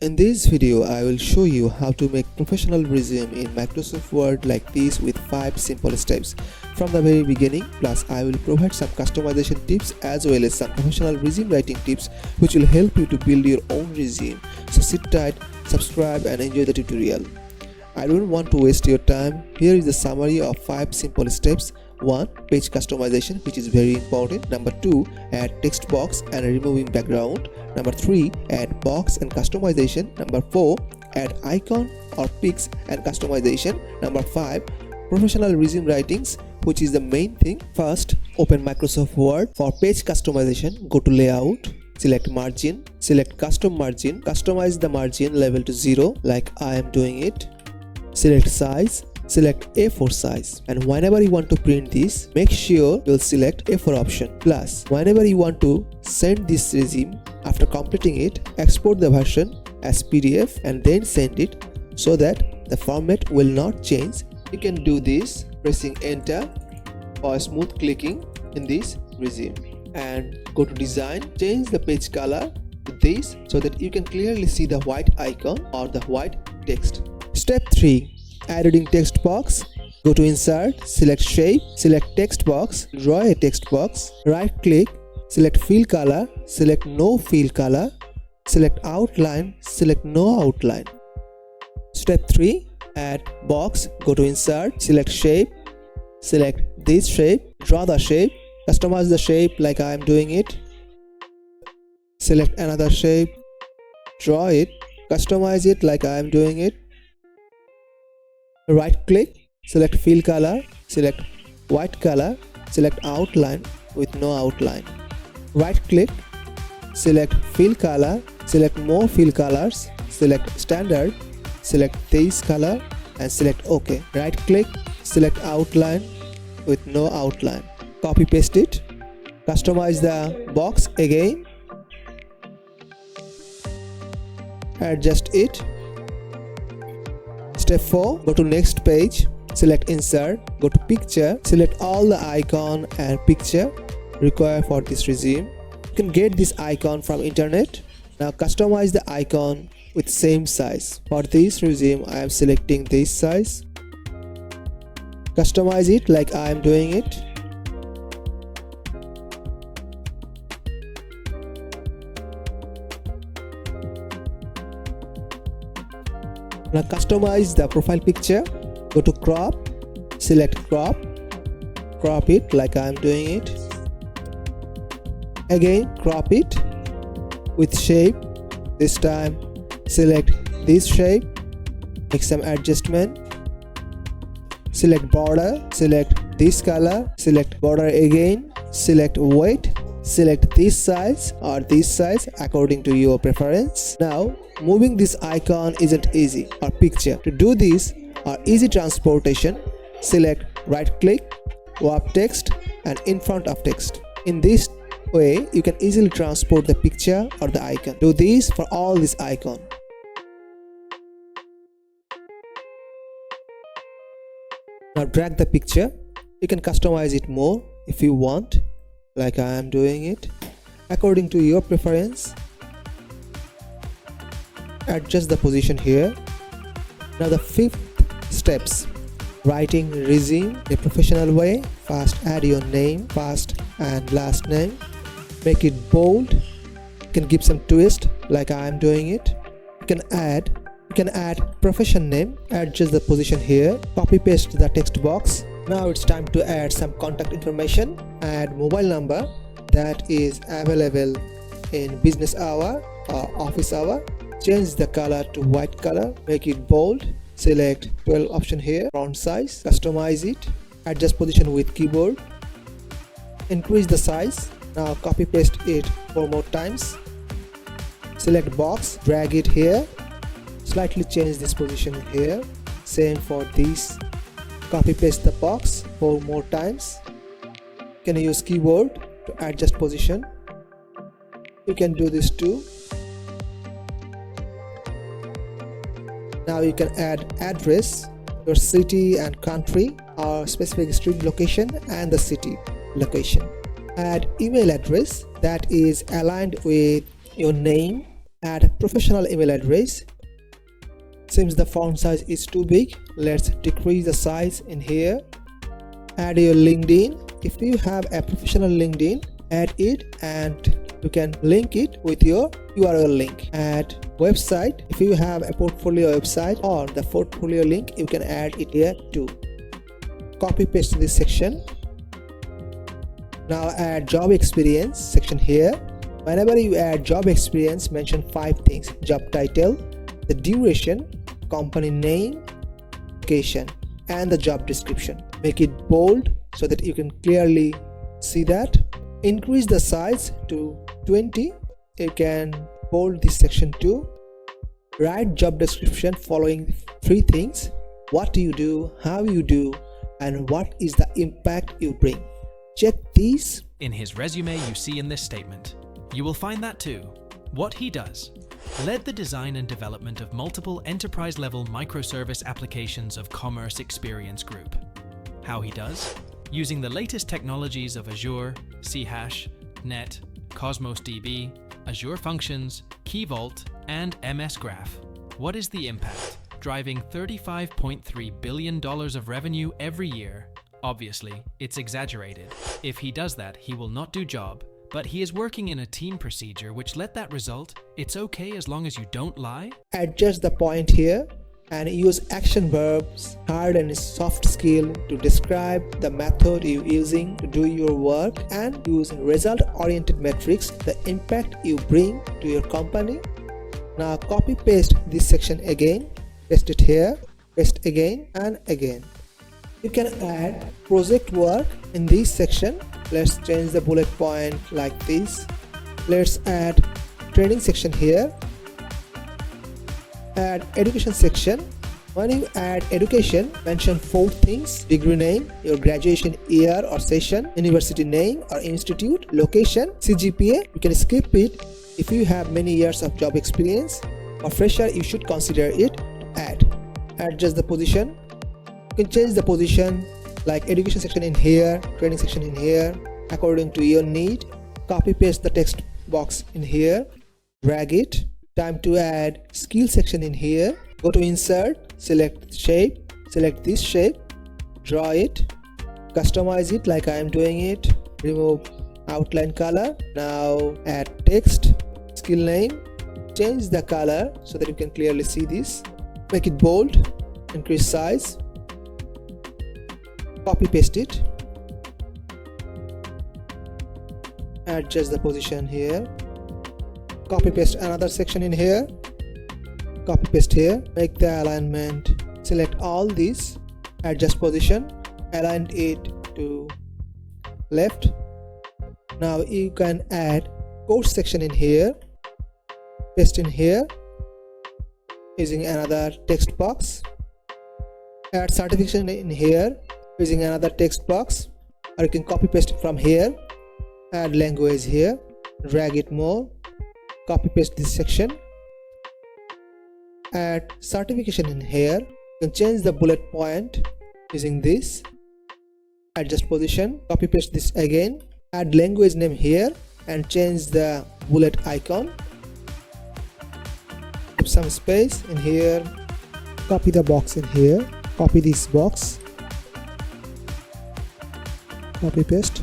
In this video, I will show you how to make professional resume in Microsoft Word like this with 5 simple steps from the very beginning. Plus, I will provide some customization tips as well as some professional resume writing tips which will help you to build your own resume. So sit tight, subscribe and enjoy the tutorial. I don't want to waste your time. Here is the summary of 5 simple steps. 1. Page customization, which is very important. Number 2. Add text box and removing background. Number 3. Add box and customization. Number 4. Add icon or pics and customization. Number 5. Professional resume writings, which is the main thing. First, open Microsoft Word. For page customization, go to layout. Select margin. Select custom margin. Customize the margin level to 0 like I am doing it. Select size. Select A4 size, and whenever you want to print this, make sure you'll select A4 option. Plus, whenever you want to send this resume, after completing it, export the version as PDF and then send it so that the format will not change. You can do this pressing enter or smooth clicking in this resume, and go to design, change the page color to this so that you can clearly see the white icon or the white text. Step 3. Editing text box. Go to insert, select shape, select text box, draw a text box, right click, select fill color, select no fill color, select outline, select no outline. Step 3. Add box. Go to insert, select shape, select this shape, draw the shape, customize the shape like I am doing it, select another shape, draw it, customize it like I am doing it. Right click, select fill color, select white color, select outline with no outline. Right click, select fill color, select more fill colors, select standard, select this color and select OK. Right click, select outline with no outline. Copy paste it, customize the box again, adjust it. Step 4. Go to next page, select insert, go to picture, select all the icon and picture required for this resume. You can get this icon from internet. Now customize the icon with same size. For this resume, I am selecting this size. Customize it like I am doing it. Now customize the profile picture. Go to crop, select crop, crop it like I am doing it. Again crop it with shape. This time select this shape, make some adjustment. Select border, select this color, select border again, select weight, select this size or this size according to your preference. Now moving this icon isn't easy, or picture. To do this or easy transportation, select right click, warp text and in front of text. In this way you can easily transport the picture or the icon. Do this for all this icon. Now drag the picture. You can customize it more if you want, like I am doing it, according to your preference. Adjust the position here. Now the 5th steps, writing resume in a professional way. First, add your name, first and last name. Make it bold. You can give some twist like I am doing it. You can add profession name. Adjust the position here. Copy paste the text box. Now it's time to add some contact information. Add mobile number that is available in business hour or office hour. Change the color to white color, make it bold, select 12 option here, font size, customize it, adjust position with keyboard, increase the size. Now copy paste it 4 more times, select box, drag it here, slightly change this position here, same for this, copy paste the box 4 more times. You can use keyboard to adjust position. You can do this too. Now you can add address, your city and country, or specific street location and the city location. Add email address that is aligned with your name Add professional email address. Since the font size is too big, let's decrease the size in here. Add your LinkedIn. If you have a professional LinkedIn, add it and you can link it with your URL link. Add website. If you have a portfolio website or the portfolio link, you can add it here too. Copy paste this section. Now add job experience section here. Whenever you add job experience, mention 5 things: job title, the duration, company name, location, and the job description. Make it bold so that you can clearly see that. Increase the size to 20. You can bold this section too. Write job description following 3 things: what do you do, how you do, and what is the impact you bring. Check these. In his resume you see in this statement. You will find that too. What he does: led the design and development of multiple enterprise-level microservice applications of Commerce Experience Group. How he does: using the latest technologies of Azure, CHash, Net, Cosmos DB, Azure Functions, Key Vault, and MS Graph. What is the impact? Driving $35.3 billion of revenue every year. Obviously, it's exaggerated. If he does that, he will not do job. But he is working in a team procedure which let that result. It's okay as long as you don't lie. Adjust the point here and use action verbs, hard and soft skill to describe the method you're using to do your work, and use result-oriented metrics, the impact you bring to your company. Now copy paste this section again, paste it here, paste again and again. You can add project work in this section. Let's change the bullet point like this. Let's add training section here. Add education section. When you add education, mention 4 things: degree name, your graduation year or session, university name or institute, location, CGPA. You can skip it if you have many years of job experience. For fresher, you should consider it to add. Adjust the position. You can change the position like education section in here, training section in here, according to your need. Copy paste the text box in here, drag it. Time to add skill section in here. Go to insert, select shape, select this shape, draw it, customize it like I am doing it, remove outline color. Now add text, skill name, change the color so that you can clearly see this. Make it bold, increase size, copy paste it, adjust the position here, copy paste another section in here, copy paste here, make the alignment, select all these, adjust position, align it to left. Now you can add course section in here, paste in here using another text box, add certification in here using another text box, or you can copy paste it from here, add language here, drag it more, copy paste this section, add certification in here. You can change the bullet point using this, adjust position, copy paste this again, add language name here and change the bullet icon, keep some space in here, copy the box in here, copy this box, copy paste,